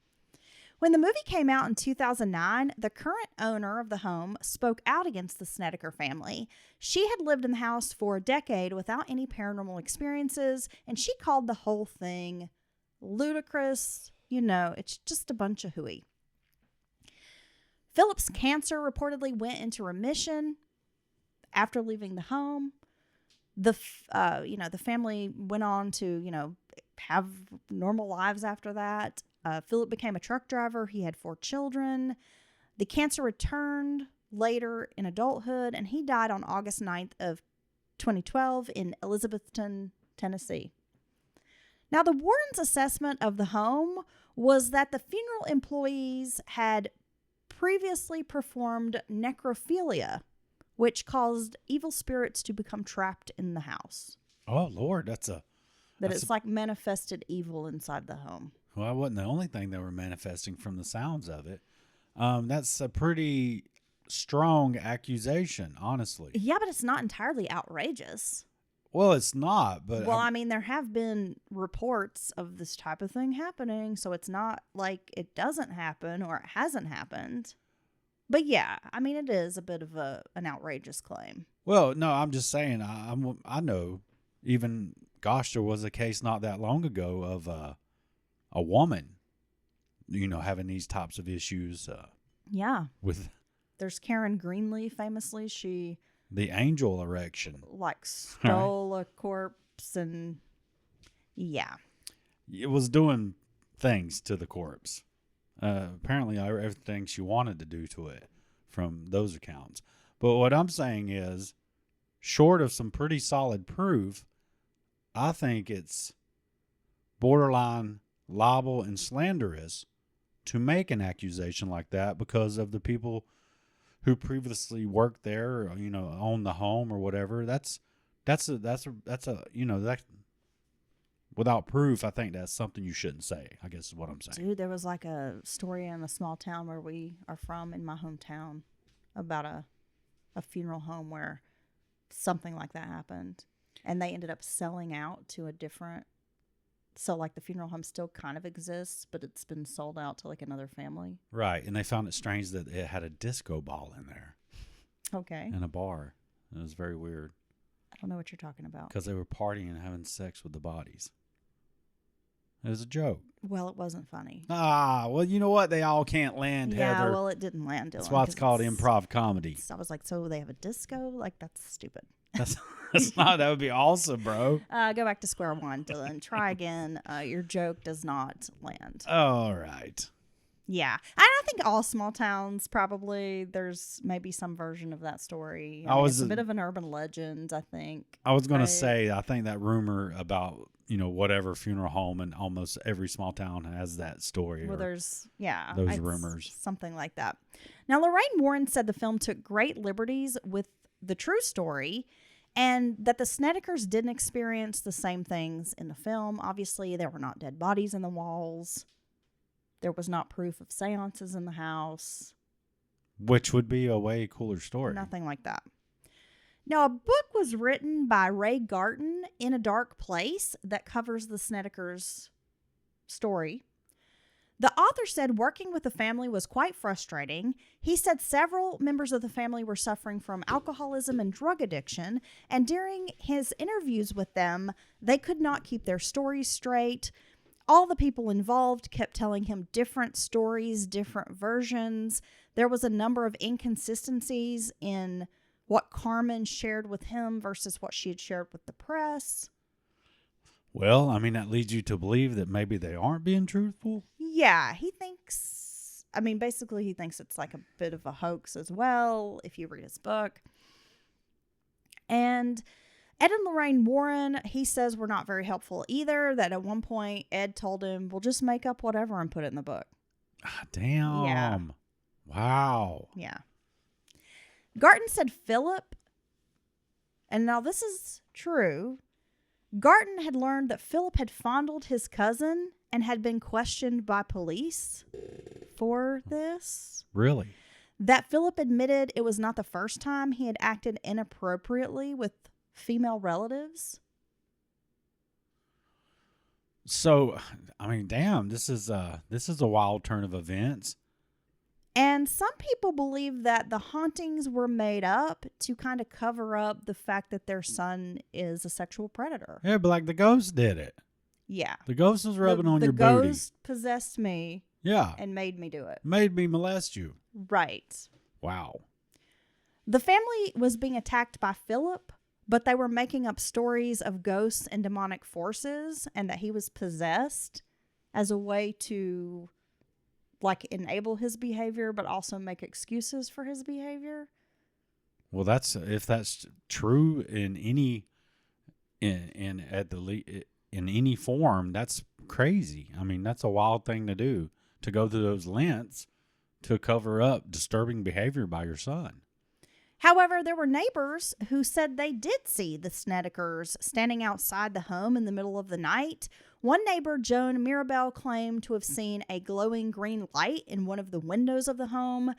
When the movie came out in 2009, the current owner of the home spoke out against the Snedeker family. She had lived in the house for a decade without any paranormal experiences, and she called the whole thing ludicrous. It's just a bunch of hooey. Philip's cancer reportedly went into remission after leaving the home. The family went on to, have normal lives after that. Philip became a truck driver. He had 4 children. The cancer returned later in adulthood, and he died on August 9th of 2012 in Elizabethton, Tennessee. Now, the Warrens' assessment of the home was that the funeral employees had previously performed necrophilia, which caused evil spirits to become trapped in the house. Oh, Lord, it's like manifested evil inside the home. Well, that wasn't the only thing they were manifesting from the sounds of it. That's a pretty strong accusation, honestly. Yeah, but it's not entirely outrageous. Well, it's not, but... Well, there have been reports of this type of thing happening, so it's not like it doesn't happen or it hasn't happened. But yeah, it is a bit of an outrageous claim. Well, no, I'm just saying, I know, even, gosh, there was a case not that long ago of a woman, having these types of issues. Yeah. With... There's Karen Greenlee, famously. She... The angel erection. Like stole a corpse and yeah. It was doing things to the corpse. Apparently everything she wanted to do to it from those accounts. But what I'm saying is, short of some pretty solid proof, I think it's borderline libel and slanderous to make an accusation like that because of the people who previously worked there, or, own the home or whatever. That's a without proof, I think that's something you shouldn't say, I guess is what I'm saying. Dude, there was like a story in a small town where we are from, in my hometown, about a funeral home where something like that happened. And they ended up selling out to a different... So, like, the funeral home still kind of exists, but it's been sold out to, like, another family. Right. And they found it strange that it had a disco ball in there. Okay. In a bar. It was very weird. I don't know what you're talking about. Because they were partying and having sex with the bodies. It was a joke. Well, it wasn't funny. Well, you know what? They all can't land, Heather. Yeah, well, it didn't land, Dylan. That's why it's called improv comedy. So I was like, so they have a disco? Like, that's stupid. That's not. That would be awesome, bro. Go back to square one, Dylan. Try again. Your joke does not land. All right. Yeah. I think all small towns probably, there's maybe some version of that story. It's a bit of an urban legend, I think. I was going to say, I think that rumor about, whatever funeral home in almost every small town has that story. Well, there's rumors. Something like that. Now, Lorraine Warren said the film took great liberties with the true story, and that the Snedekers didn't experience the same things in the film. Obviously, there were not dead bodies in the walls. There was not proof of seances in the house. Which would be a way cooler story. Nothing like that. Now, a book was written by Ray Garton, In a Dark Place, that covers the Snedekers' story. The author said working with the family was quite frustrating. He said several members of the family were suffering from alcoholism and drug addiction, and during his interviews with them, they could not keep their stories straight. All the people involved kept telling him different stories, different versions. There was a number of inconsistencies in what Carmen shared with him versus what she had shared with the press. Well, I mean, that leads you to believe that maybe they aren't being truthful. Yeah, he thinks, basically he thinks it's like a bit of a hoax as well, if you read his book. And Ed and Lorraine Warren, he says, were not very helpful either, that at one point Ed told him, we'll just make up whatever and put it in the book. Damn. Yeah. Wow. Yeah. Garton said Philip, and now this is true, Garton had learned that Philip had fondled his cousin and had been questioned by police for this. Really? That Philip admitted it was not the first time he had acted inappropriately with female relatives. So, damn, this is a wild turn of events. And some people believe that the hauntings were made up to kind of cover up the fact that their son is a sexual predator. Yeah, but like the ghost did it. Yeah. The ghost was rubbing on your booty. The ghost possessed me. Yeah. And made me do it. Made me molest you. Right. Wow. The family was being attacked by Philip, but they were making up stories of ghosts and demonic forces and that he was possessed as a way to enable his behavior, but also make excuses for his behavior. Well, if that's true in any form, that's crazy. That's a wild thing to do, to go through those lengths to cover up disturbing behavior by your son. However, there were neighbors who said they did see the Snedekers standing outside the home in the middle of the night. One neighbor, Joan Mirabelle, claimed to have seen a glowing green light in one of the windows of the home,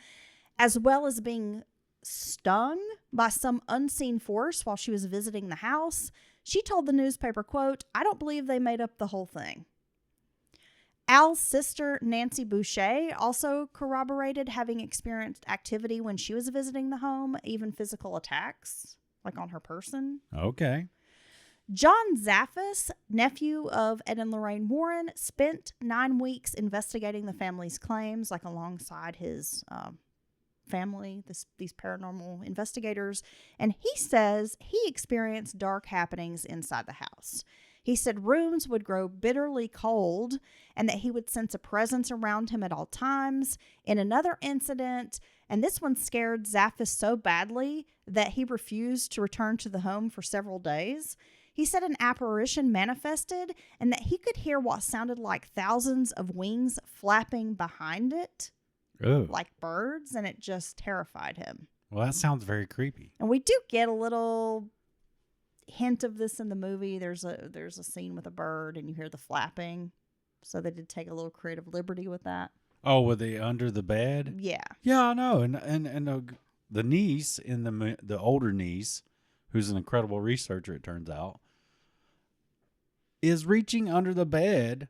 as well as being stung by some unseen force while she was visiting the house. She told the newspaper, quote, "I don't believe they made up the whole thing." Al's sister, Nancy Boucher, also corroborated having experienced activity when she was visiting the home, even physical attacks, on her person. Okay. John Zaffis, nephew of Ed and Lorraine Warren, spent 9 weeks investigating the family's claims, alongside his family, these paranormal investigators. And he says he experienced dark happenings inside the house. He said rooms would grow bitterly cold and that he would sense a presence around him at all times. In another incident, and this one scared Zaffis so badly that he refused to return to the home for several days. He said an apparition manifested and that he could hear what sounded like thousands of wings flapping behind it, like birds, and it just terrified him. Well, that sounds very creepy. And we do get a little hint of this in the movie. There's a scene with a bird and you hear the flapping. So they did take a little creative liberty with that. Oh, were they under the bed? Yeah. Yeah, I know. And the niece in the older niece, who's an incredible researcher, it turns out, is reaching under the bed.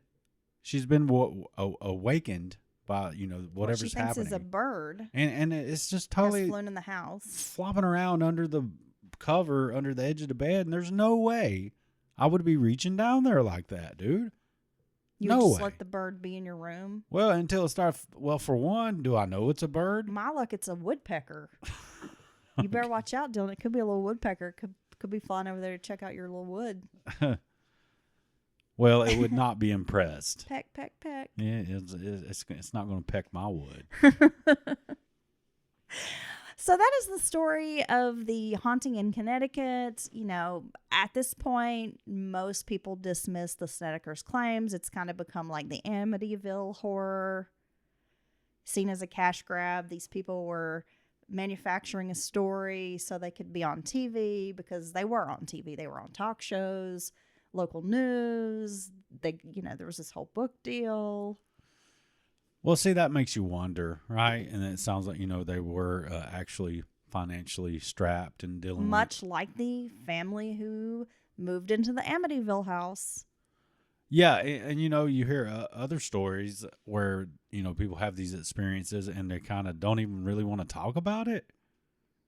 She's been awakened by whatever's what she thinks happening. is a bird, and it's just totally has flown in the house, flopping around under the cover, under the edge of the bed, and there's no way I would be reaching down there like that, dude. You no would just way. let the bird be in your room? Well, until it starts. Well, for one, do I know it's a bird? My luck, it's a woodpecker. You better watch out, Dylan. It could be a little woodpecker. Could be flying over there to check out your little wood. Well, it would not be impressed. Peck, peck, peck. Yeah, it's not going to peck my wood. So that is the story of the haunting in Connecticut. At this point, most people dismiss the Snedeker's claims. It's kind of become like the Amityville horror, seen as a cash grab. These people were manufacturing a story so they could be on TV, because they were on TV. They were on talk shows, local news. There was this whole book deal. Well, see, that makes you wonder, right? And it sounds like, they were actually financially strapped and dealing much like the family who moved into the Amityville house. Yeah, and you hear other stories where, people have these experiences and they kind of don't even really want to talk about it.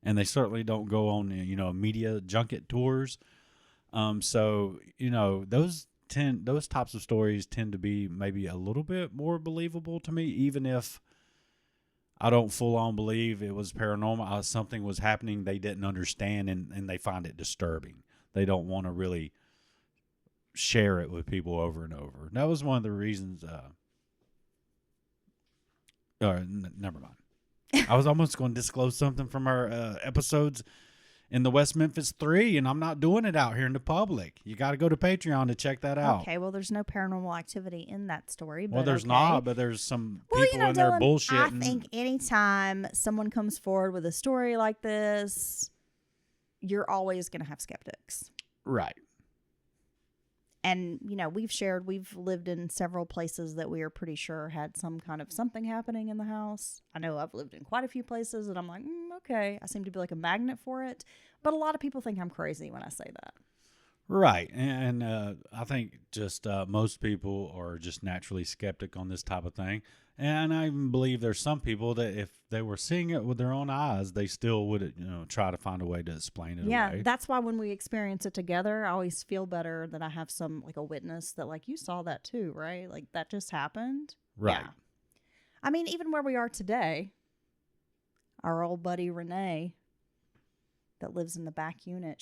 And they certainly don't go on, media junket tours. So, those types of stories tend to be maybe a little bit more believable to me, even if I don't full on believe it was paranormal. Something was happening they didn't understand, and they find it disturbing. They don't want to really share it with people over and over. That was one of the reasons. Never mind. I was almost going to disclose something from our episodes in the West Memphis 3, and I'm not doing it out here in the public. You got to go to Patreon to check that out. Okay, well, there's no paranormal activity in that story. But Well, there's not, but there's some people in there bullshitting. I think anytime someone comes forward with a story like this, you're always going to have skeptics. Right. And, we've lived in several places that we are pretty sure had some kind of something happening in the house. I know I've lived in quite a few places that I'm like, okay. I seem to be like a magnet for it. But a lot of people think I'm crazy when I say that. Right. And I think just most people are just naturally skeptic on this type of thing. And I even believe there's some people that if they were seeing it with their own eyes, they still would, try to find a way to explain it away. Yeah, that's why when we experience it together, I always feel better that I have a witness that you saw that too, right? Like that just happened. Right. Yeah. I mean, even where we are today, our old buddy Renee that lives in the back unit,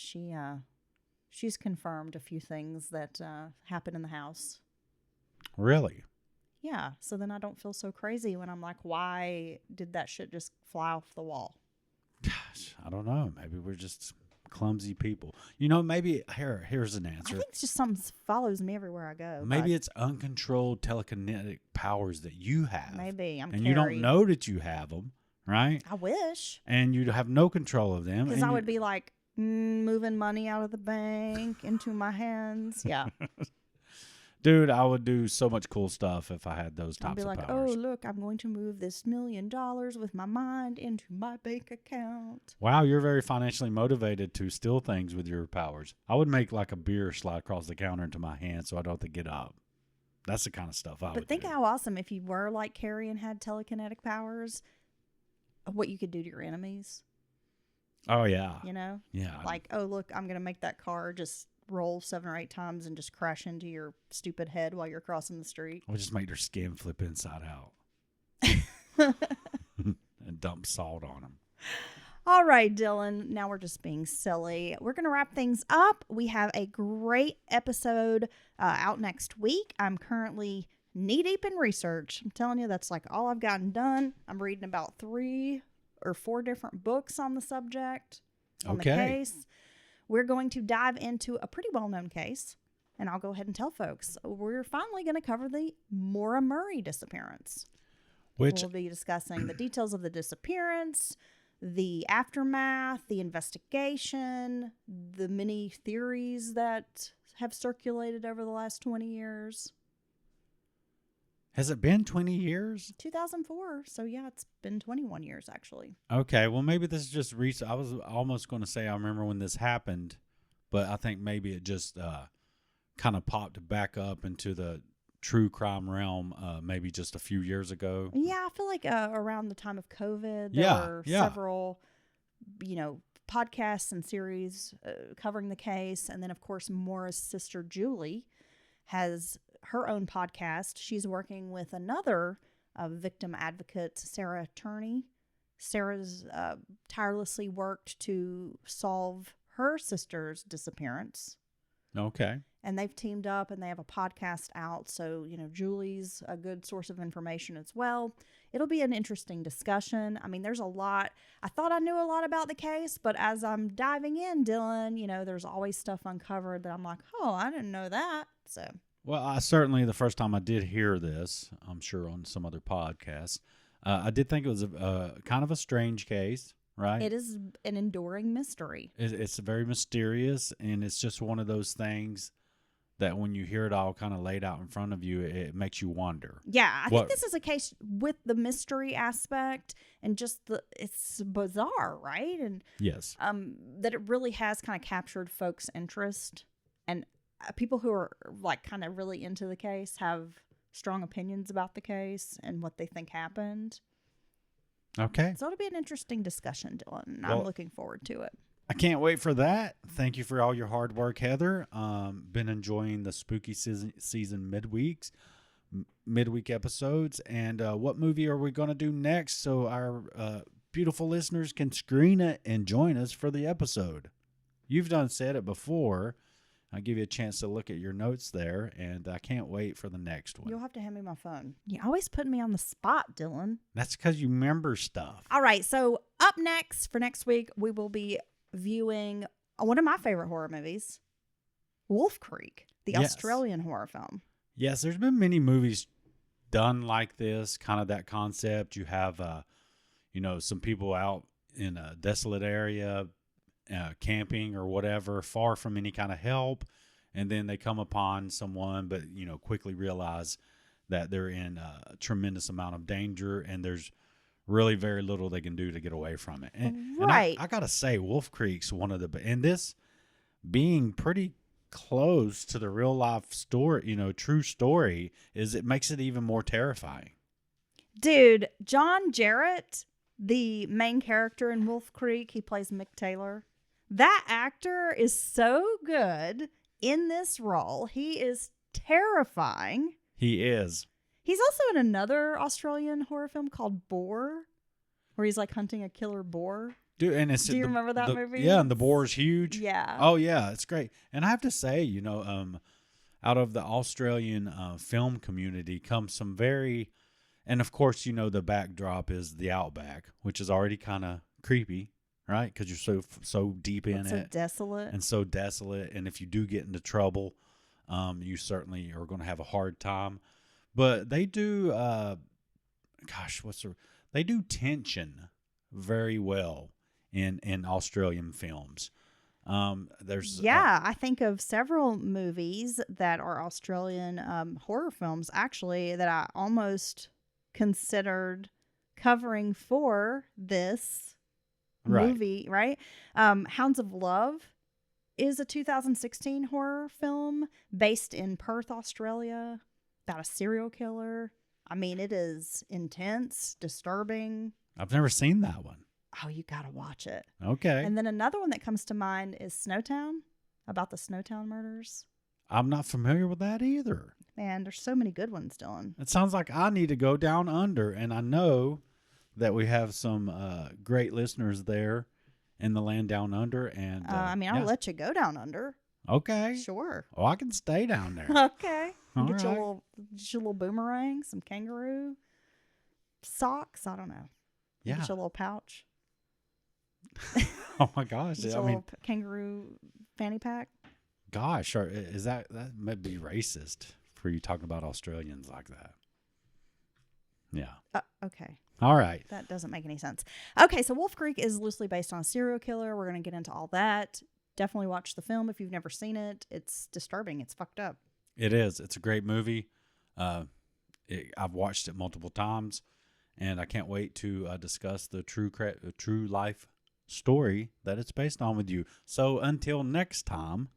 she's confirmed a few things that happened in the house. Really? Yeah, so then I don't feel so crazy when I'm like, why did that shit just fly off the wall? Gosh, I don't know. Maybe we're just clumsy people. Maybe here's an answer. I think it's just something follows me everywhere I go. Maybe it's uncontrolled telekinetic powers that you have. Maybe. And you don't know that you have them, right? I wish. And you have no control of them. Because I would be like moving money out of the bank into my hands. Yeah. Dude, I would do so much cool stuff if I had those types of powers. I'd be like, oh, look, I'm going to move this $1 million with my mind into my bank account. Wow, you're very financially motivated to steal things with your powers. I would make like a beer slide across the counter into my hand so I don't have to get up. That's the kind of stuff I would do. But think how awesome if you were like Carrie and had telekinetic powers, what you could do to your enemies. Oh, yeah. Yeah. Like, oh, look, I'm going to make that car just roll 7 or 8 times and just crash into your stupid head while you're crossing the street. Or just make their skin flip inside out. And dump salt on them. All right, Dylan. Now we're just being silly. We're going to wrap things up. We have a great episode out next week. I'm currently knee-deep in research. I'm telling you, that's like all I've gotten done. I'm reading about 3 or 4 different books on the subject, on the case. we're going to dive into a pretty well-known case. And I'll go ahead and tell folks, we're finally going to cover the Maura Murray disappearance. Which We'll be discussing the details of the disappearance, the aftermath, the investigation, the many theories that have circulated over the last 20 years. has it been 20 years? 2004. So, yeah, it's been 21 years, actually. Okay, well, maybe this is just recent. I was almost going to say I remember when this happened, but I think maybe it just kind of popped back up into the true crime realm maybe just a few years ago. Yeah, I feel like around the time of COVID, there Yeah, were yeah. several, podcasts and series covering the case. And then, of course, Maura's sister, Julie, has her own podcast. She's working with another victim advocate, Sarah Turney. Sarah's tirelessly worked to solve her sister's disappearance. Okay. And they've teamed up and they have a podcast out. So, Julie's a good source of information as well. It'll be an interesting discussion. I mean, there's a lot. I thought I knew a lot about the case, but as I'm diving in, Dylan, there's always stuff uncovered that I'm like, oh, I didn't know that. So, Well, I certainly, the first time I did hear this, I'm sure on some other podcasts, I did think it was a kind of a strange case, right? it is an enduring mystery. It's very mysterious, and it's just one of those things that when you hear it all kind of laid out in front of you, it makes you wonder. Yeah, I think this is a case with the mystery aspect and just it's bizarre, right? And Yes. that it really has kind of captured folks' interest, and people who are like kind of really into the case have strong opinions about the case and what they think happened. Okay. So it'll be an interesting discussion, Dylan, and Well, I'm looking forward to it. I can't wait for that. Thank you for all your hard work, Heather. Been enjoying the spooky season midweek episodes. And what movie are we going to do next so our beautiful listeners can screen it and join us for the episode? You've said it before. I'll give you a chance to look at your notes there, and I can't wait for the next one. You'll have to hand me my phone. You always put me on the spot, Dylan. That's because you remember stuff. All right, so up next for next week, we will be viewing one of my favorite horror movies, Wolf Creek, the Yes. Australian horror film. Yes, there's been many movies done like this, kind of that concept. You have, some people out in a desolate area, camping or whatever, far from any kind of help, and then they come upon someone, but quickly realize that they're in a tremendous amount of danger, and there's really very little they can do to get away from it. And Right. I gotta say, Wolf Creek's one of the, and this being pretty close to the real life story, true story, it makes it even more terrifying. Dude, John Jarrett, the main character in Wolf Creek, he plays Mick Taylor. That actor is so good in this role. He is terrifying. He is. He's also in another Australian horror film called Boar, where he's like hunting a killer boar. Dude, and Do you remember that movie? Yeah, and the boar is huge. Yeah. Oh yeah, it's great. And I have to say, out of the Australian film community comes some very, and of course, the backdrop is the outback, which is already kind of creepy, right? Because you're so deep in It's it, so desolate. and so desolate. And if you do get into trouble, you certainly are going to have a hard time. But they do, they do tension very well in Australian films. I think of several movies that are Australian horror films, actually, that I almost considered covering for this movie, right? Hounds of Love is a 2016 horror film based in Perth, Australia, about a serial killer. I mean, it is intense, disturbing. I've never seen that one. Oh, you gotta watch it. Okay. And then another one that comes to mind is Snowtown, about the Snowtown murders. I'm not familiar with that either. Man, there's so many good ones, Dylan. It sounds like I need to go down under, and I know that we have some great listeners there in the land down under. And I'll let you go down under. Okay. Sure. Oh, I can stay down there. Okay. All Get right. your little boomerang, some kangaroo socks. I don't know. Yeah. Get your little pouch. Oh my gosh! Just I a mean, little kangaroo fanny pack. gosh, is that might be racist for you talking about Australians like that? Yeah. Okay. All right. That doesn't make any sense. Okay, so Wolf Creek is loosely based on a serial killer. We're going to get into all that. Definitely watch the film if you've never seen it. It's disturbing. It's fucked up. It is. It's a great movie. I've watched it multiple times, and I can't wait to discuss the true life story that it's based on with you. So until next time.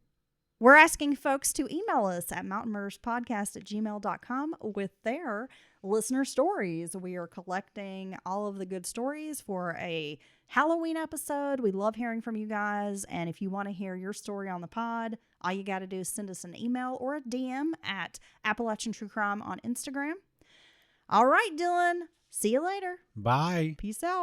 We're asking folks to email us at mountainmurderspodcast@gmail.com with their listener stories. We are collecting all of the good stories for a Halloween episode. We love hearing from you guys. And if you want to hear your story on the pod, all you got to do is send us an email or a DM at Appalachian True Crime on Instagram. All right, Dylan. See you later. Bye. Peace out.